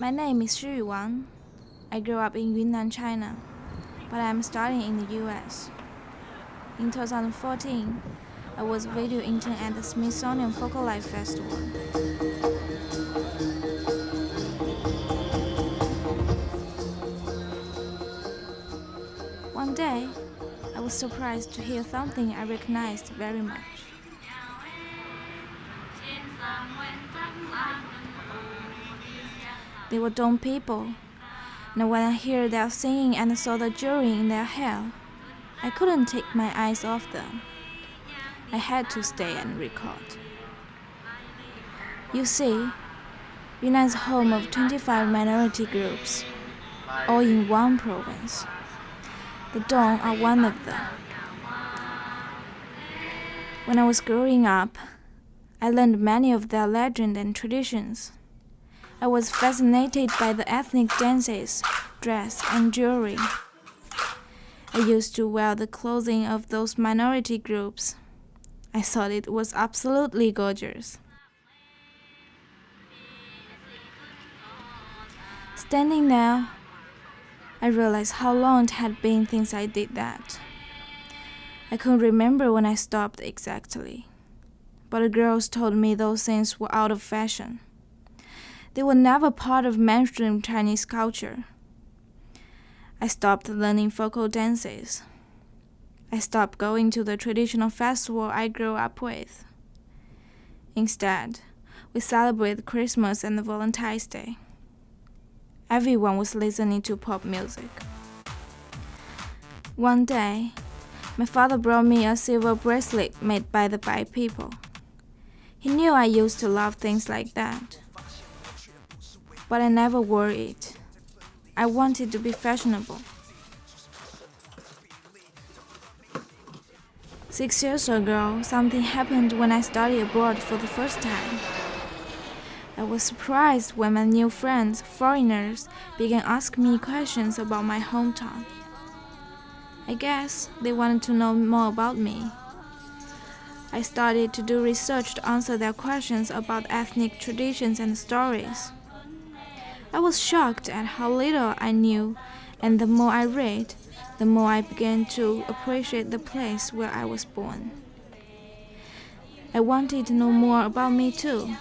My name is Shiyu Wang. I grew up in Yunnan, China, but I am studying in the US. In 2014, I was a video intern at the Smithsonian Folklife Festival. One day, I was surprised to hear something I recognized very much. They were dumb people, and when I heard their singing and saw the jewelry in their hair, I couldn't take my eyes off them. I had to stay and record. You see, Yunnan is home of 25 minority groups, all in one province. The Dong are one of them. When I was growing up, I learned many of their legends and traditions. I was fascinated by the ethnic dances, dress, and jewelry. I used to wear the clothing of those minority groups. I thought it was absolutely gorgeous. Standing there, I realized how long it had been since I did that. I couldn't remember when I stopped exactly, but the girls told me those things were out of fashion. They were never part of mainstream Chinese culture. I stopped learning folk dances. I stopped going to the traditional festival I grew up with. Instead, we celebrated Christmas and Valentine's Day. Everyone was listening to pop music. One day, my father brought me a silver bracelet made by the Bai people. He knew I used to love things like that, but I never wore it. I wanted to be fashionable. 6 years ago, something happened when I studied abroad for the first time. I was surprised when my new friends, foreigners, began asking me questions about my hometown. I guess they wanted to know more about me. I started to do research to answer their questions about ethnic traditions and stories. I was shocked at how little I knew, and the more I read, the more I began to appreciate the place where I was born. I wanted to know more about me too.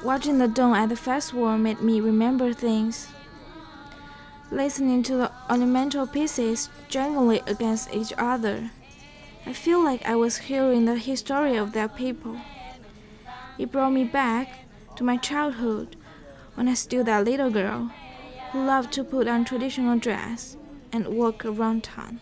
Watching the Dong at the festival made me remember things. Listening to the ornamental pieces jangling against each other, I feel like I was hearing the history of their people. It brought me back to my childhood when I was still that little girl who loved to put on traditional dress and walk around town.